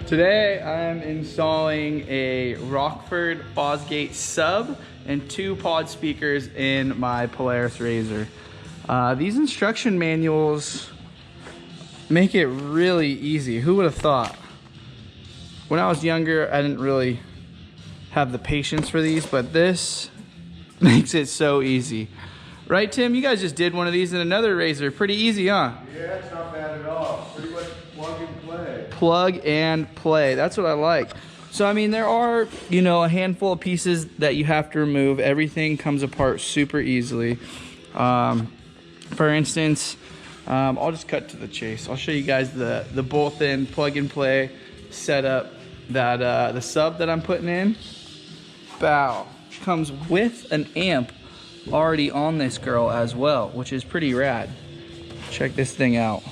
Today I'm installing a Rockford Fosgate sub and 2 pod speakers in my Polaris Razor. These instruction manuals make it really easy. Who would have thought? When I was younger, I didn't really have the patience for these, but this makes it so easy. Right, Tim? You guys just did one of these in another Razor. Pretty easy, huh? Yeah, it's not bad at all. Pretty much plug and play. Plug and play. That's what I like. So, I mean, there are, you know, a handful of pieces that you have to remove. Everything comes apart super easily. For instance, I'll just cut to the chase. I'll show you guys the bolt-in plug and play setup that the sub that I'm putting in. Bow. Comes with an amp already on this girl as well, which is pretty rad. Check this thing out.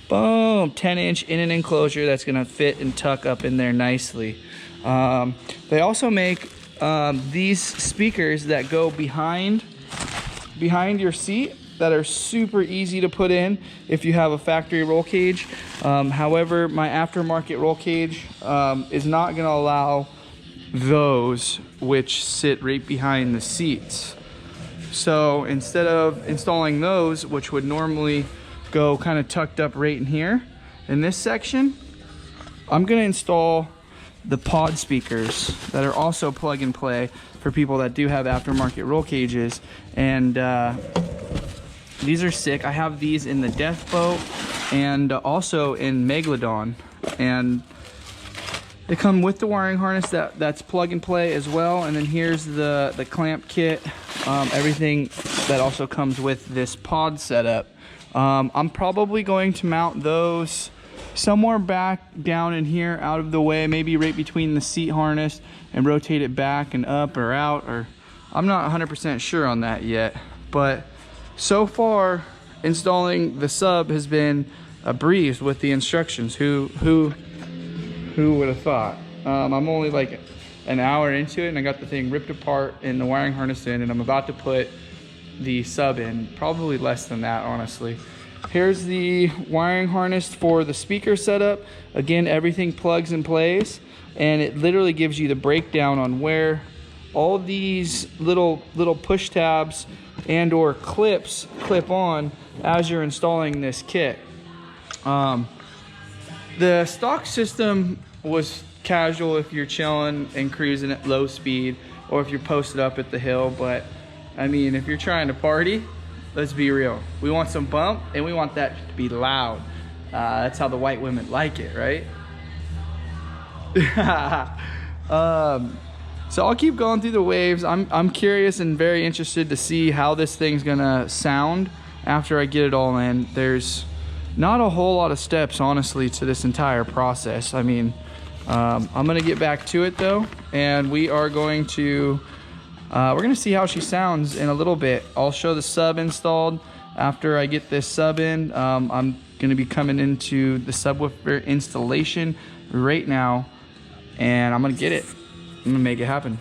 Boom, 10-inch in an enclosure that's gonna fit and tuck up in there nicely. They also make these speakers that go behind your seat that are super easy to put in if you have a factory roll cage. However, my aftermarket roll cage is not gonna allow those which sit right behind the seats. So instead of installing those, which would normally go kind of tucked up right in here, in this section, I'm gonna install the pod speakers that are also plug and play for people that do have aftermarket roll cages. And these are sick. I have these in the Death Boat and also in Megalodon. And they come with the wiring harness that's plug and play as well. And then here's the clamp kit, everything that also comes with this pod setup. I'm probably going to mount those somewhere back down in here out of the way, maybe right between the seat harness, and rotate it back and up or out, or I'm not 100% sure on that yet. But so far, installing the sub has been a breeze with the instructions. Who would have thought? I'm only like an hour into it and I got the thing ripped apart and the wiring harness in, and I'm about to put the sub in, probably less than that, honestly. Here's the wiring harness for the speaker setup. Again, everything plugs and plays, and it literally gives you the breakdown on where all these little push tabs and or clips clip on as you're installing this kit. The stock system was casual if you're chilling and cruising at low speed, or if you're posted up at the hill. But I mean, if you're trying to party, let's be real. We want some bump, and we want that to be loud. That's how the white women like it, right? So I'll keep going through the waves. I'm curious and very interested to see how this thing's gonna sound after I get it all in. There's not a whole lot of steps, honestly, to this entire process. I mean, I'm gonna get back to it though, and we are going to we're gonna see how she sounds in a little bit. I'll show the sub installed after I get this sub in. I'm gonna be coming into the subwoofer installation right now, and I'm gonna get it. I'm gonna make it happen.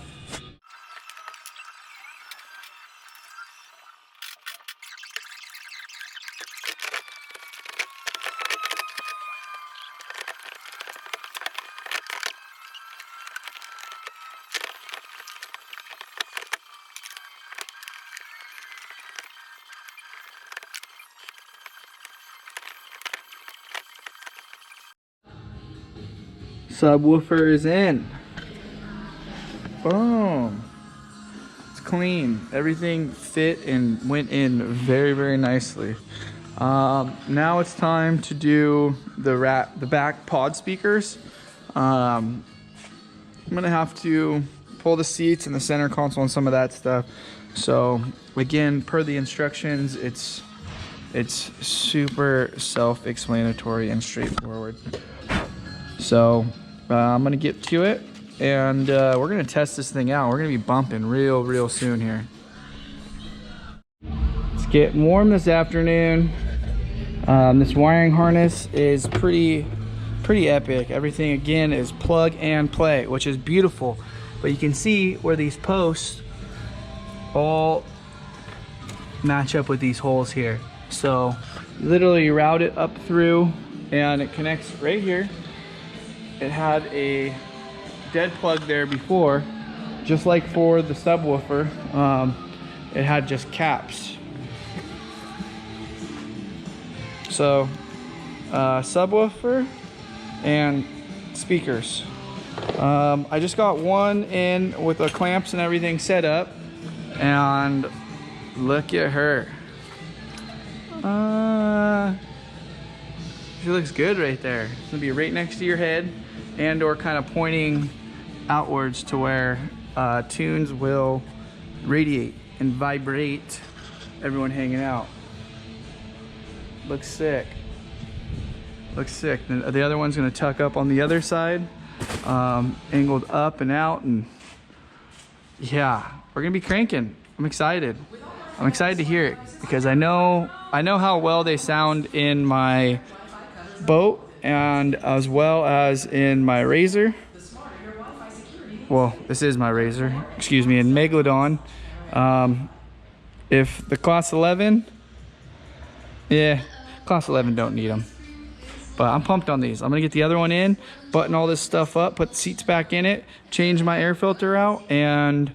Subwoofer is in. Boom. It's clean. Everything fit and went in very, very nicely. Now it's time to do the back pod speakers. I'm gonna have to pull the seats and the center console and some of that stuff. So again, per the instructions, it's super self-explanatory and straightforward. So I'm gonna get to it, and we're gonna test this thing out. We're gonna be bumping real soon here. It's getting warm this afternoon. This wiring harness is pretty epic. Everything again is plug and play, which is beautiful. But you can see where these posts all match up with these holes here. So literally route it up through, and it connects right here. it had a dead plug there before, just like for the subwoofer. It had just caps. So subwoofer and speakers. I just got one in with the clamps and everything set up, and look at her. She looks good right there. It's gonna be right next to your head, and or kind of pointing outwards to where tunes will radiate and vibrate. Everyone hanging out. Looks sick. Looks sick. The other one's gonna tuck up on the other side, angled up and out, and yeah, we're gonna be cranking. I'm excited. I'm excited to hear it because I know how well they sound in my boat and as well as in my Razor. Well, this is my Razor. Excuse me, in Megalodon. If the Class 11, yeah, Class 11 don't need them. But I'm pumped on these. I'm gonna get the other one in, button all this stuff up, put the seats back in it, change my air filter out, and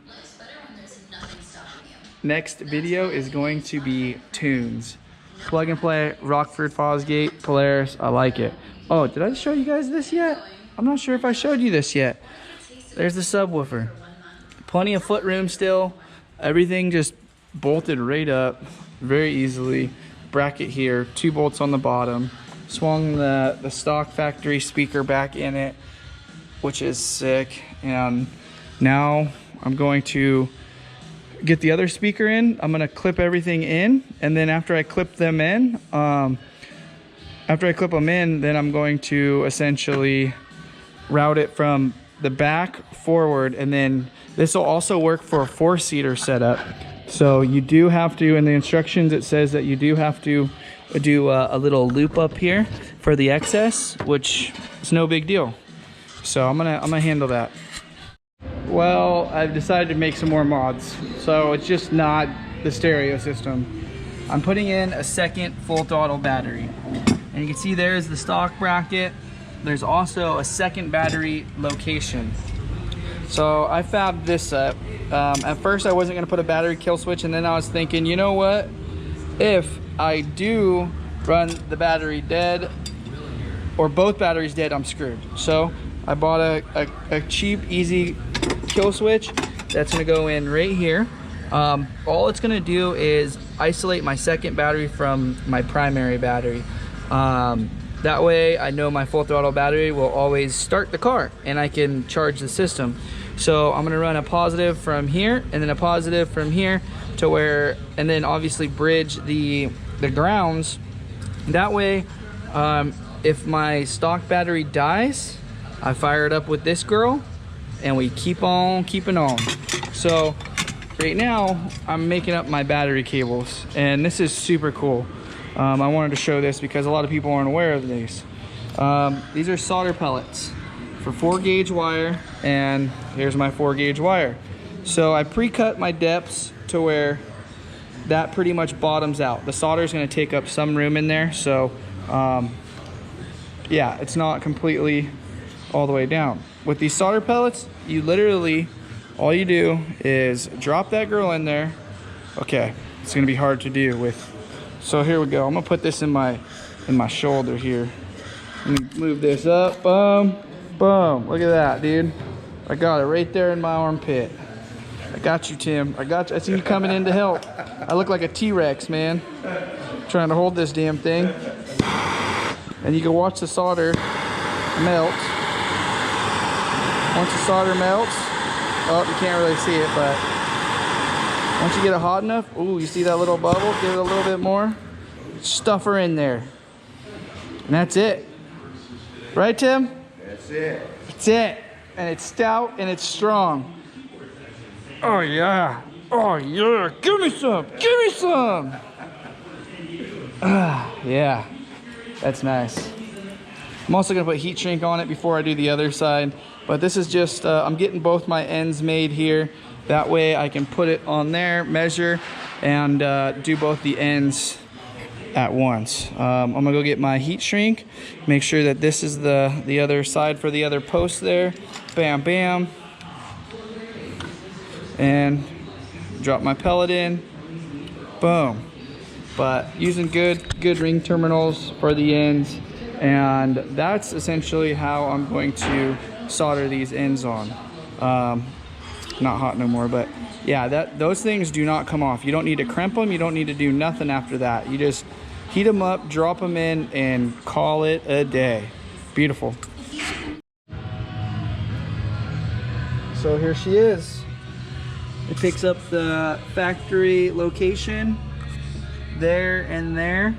next video is going to be tunes. Plug and play, Rockford Fosgate, Polaris. I like it. Oh, did I show you guys this yet? I'm not sure if I showed you this yet. There's the subwoofer. Plenty of foot room still. Everything just bolted right up very easily. Bracket here, 2 bolts on the bottom. Swung the stock factory speaker back in it, which is sick. And now I'm going to get the other speaker in. I'm gonna clip everything in, and then after I clip them in, then I'm going to essentially route it from the back forward, and then this will also work for a 4-seater setup. So you do have to, in the instructions it says that you do have to do a little loop up here for the excess, which is no big deal. So I'm gonna handle that. Well, I've decided to make some more mods, so it's just not the stereo system. I'm putting in a second full throttle battery, and you can see there's the stock bracket. There's also a second battery location. So I fabbed this up. At first I wasn't gonna put a battery kill switch, and then I was thinking, you know what? If I do run the battery dead, or both batteries dead, I'm screwed. So I bought a cheap, easy kill switch that's gonna go in right here. All it's gonna do is isolate my second battery from my primary battery. That way I know my full throttle battery will always start the car and I can charge the system. So I'm gonna run a positive from here and then a positive from here to where, and then obviously bridge the grounds. That way, if my stock battery dies, I fire it up with this girl and we keep on keeping on. So right now I'm making up my battery cables, and this is super cool. I wanted to show this because a lot of people aren't aware of these. These are solder pellets for 4-gauge wire, and here's my 4-gauge wire. So I pre-cut my depths to where that pretty much bottoms out. The solder is going to take up some room in there, so yeah, it's not completely all the way down. With these solder pellets, you literally, all you do is drop that girl in there. Okay, it's gonna be hard to do with, so here we go. I'm gonna put this in my shoulder here. Let me move this up, boom, boom. Look at that, dude. I got it right there in my armpit. I got you, Tim. I got you. I see you coming in to help. I look like a T-Rex, man. Trying to hold this damn thing. And you can watch the solder melt. Once the solder melts, oh, you can't really see it, but once you get it hot enough, ooh, you see that little bubble? Give it a little bit more. Stuff her in there. And that's it. Right, Tim? That's it. That's it. And it's stout and it's strong. Oh, yeah. Oh, yeah. Give me some. Give me some. Yeah. That's nice. I'm also going to put heat shrink on it before I do the other side. But this is just, I'm getting both my ends made here. That way I can put it on there, measure, and do both the ends at once. I'm gonna go get my heat shrink, make sure that this is the other side for the other post there. Bam, bam. And drop my pellet in. Boom. But using good ring terminals for the ends, and that's essentially how I'm going to solder these ends on. Not hot no more, but yeah, those things do not come off. You don't need to crimp them. You don't need to do nothing after that. You just heat them up, drop them in, and call it a day. Beautiful. So here she is. It picks up the factory location there and there.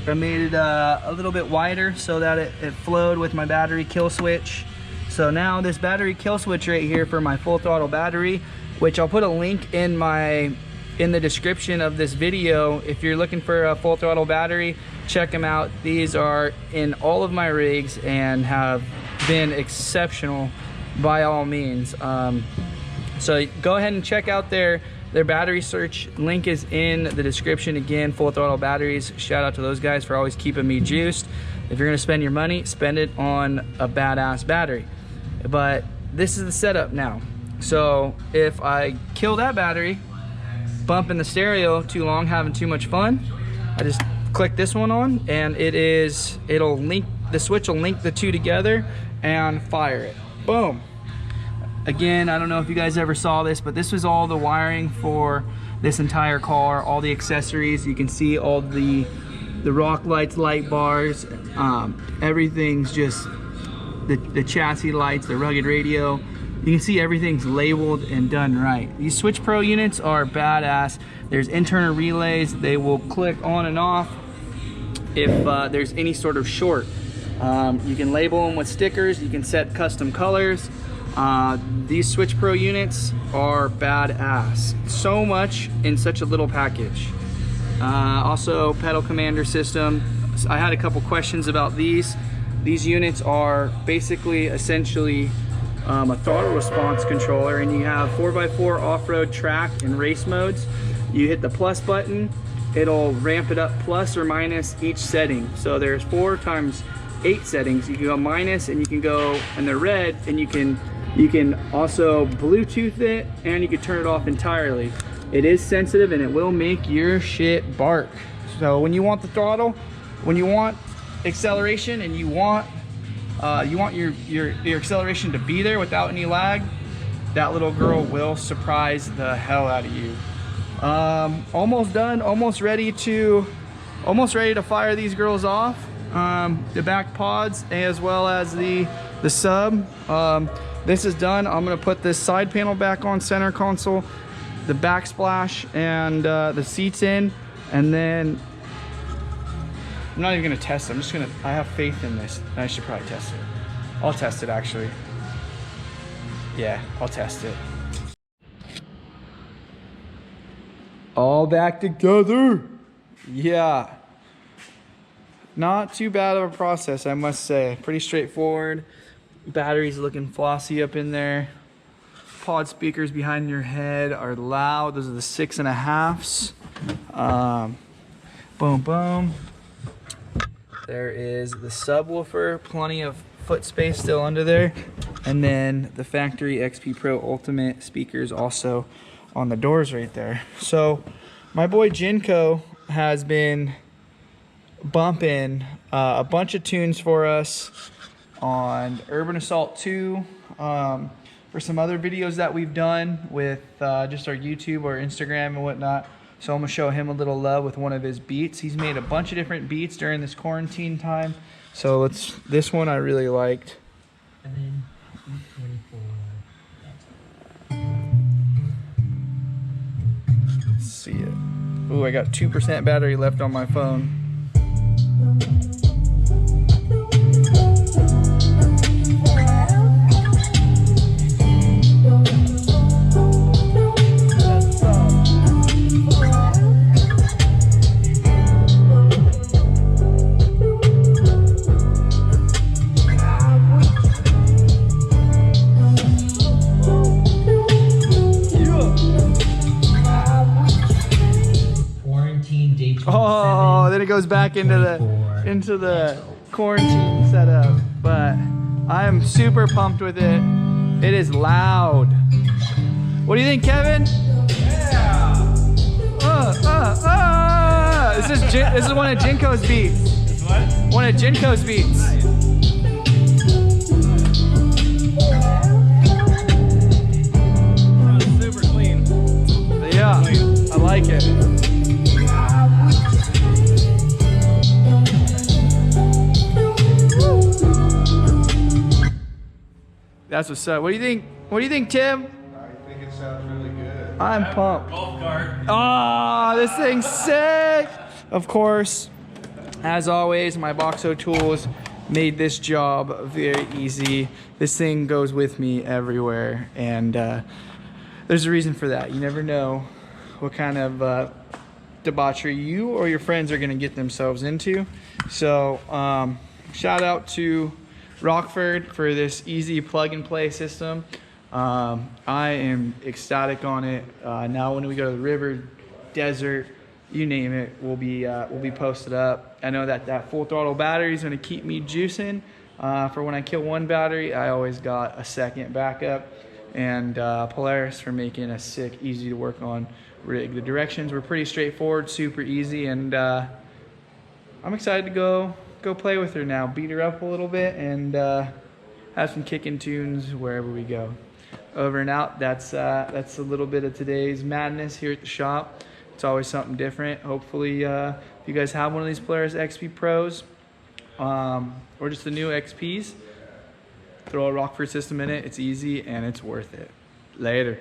I made it a little bit wider so that it flowed with my battery kill switch. So now this battery kill switch right here for my full throttle battery, which I'll put a link in the description of this video. If you're looking for a full throttle battery, check them out. These are in all of my rigs and have been exceptional by all means. So go ahead and check out their battery search. Link is in the description. Again, Full Throttle Batteries. Shout out to those guys for always keeping me juiced. If you're gonna spend your money, spend it on a badass battery. But this is the setup now. So if I kill that battery, bumping the stereo too long, having too much fun, I just click this one on, and it'll link, the switch will link the two together and fire it. Boom. Again, I don't know if you guys ever saw this, but this was all the wiring for this entire car, all the accessories. You can see all the rock lights, light bars, everything's just the chassis lights, the rugged radio. You can see everything's labeled and done right. These Switch Pro units are badass. There's internal relays. They will click on and off if there's any sort of short. You can label them with stickers. You can set custom colors. These Switch Pro units are badass. So much in such a little package. Also, pedal commander system. I had a couple questions about these. These units are basically essentially a throttle response controller, and you have 4x4 off-road track and race modes. You hit the plus button, it'll ramp it up plus or minus each setting. So there's 4 times 8 settings. You can go minus, and you can go in the red, and you can also Bluetooth it, and you can turn it off entirely. It is sensitive, and it will make your shit bark. So when you want the throttle, when you want acceleration, and you want your acceleration to be there without any lag, that little girl will surprise the hell out of you. Almost done, almost ready to fire these girls off. The back pods as well as the sub. This is done. I'm gonna put this side panel back on, center console, the backsplash, and the seats in, and then I'm not even gonna test it. I have faith in this. I should probably test it. I'll test it actually. Yeah, I'll test it. All back together. Yeah. Not too bad of a process, I must say. Pretty straightforward. Batteries looking flossy up in there. Pod speakers behind your head are loud. Those are the 6.5s. Boom, boom. There is the subwoofer, plenty of foot space still under there. And then the factory XP Pro Ultimate speakers also on the doors right there. So my boy Jinko has been bumping a bunch of tunes for us on Urban Assault 2, for some other videos that we've done with just our YouTube or Instagram and whatnot. So I'm gonna show him a little love with one of his beats. He's made a bunch of different beats during this quarantine time. So this one I really liked. And then let's see it. Ooh, I got 2% battery left on my phone. Oh, goes back into the quarantine setup. But I am super pumped with it. It is loud. What do you think, Kevin? Yeah. This is one of Jinko's beats. This what? One of Jinko's beats. Nice. Super clean. Yeah, I like it. That's what's up. What do you think? What do you think, Tim? I think it sounds really good. I'm pumped. Golf cart. Oh, this thing's sick. Of course, as always, my Boxo tools made this job very easy. This thing goes with me everywhere, and there's a reason for that. You never know what kind of debauchery you or your friends are gonna get themselves into. So shout out to Rockford for this easy plug and play system. I am ecstatic on it. Now when we go to the river, desert, you name it, we'll be posted up. I know that full throttle battery is gonna keep me juicing. For when I kill one battery, I always got a second backup. And Polaris for making a sick, easy to work on rig. The directions were pretty straightforward, super easy, and I'm excited to go play with her now, beat her up a little bit, and have some kicking tunes wherever we go. Over and out. That's a little bit of today's madness here at the shop. It's always something different. Hopefully, if you guys have one of these Polaris XP Pros, or just the new XPs, throw a Rockford system in it. It's easy and it's worth it. Later.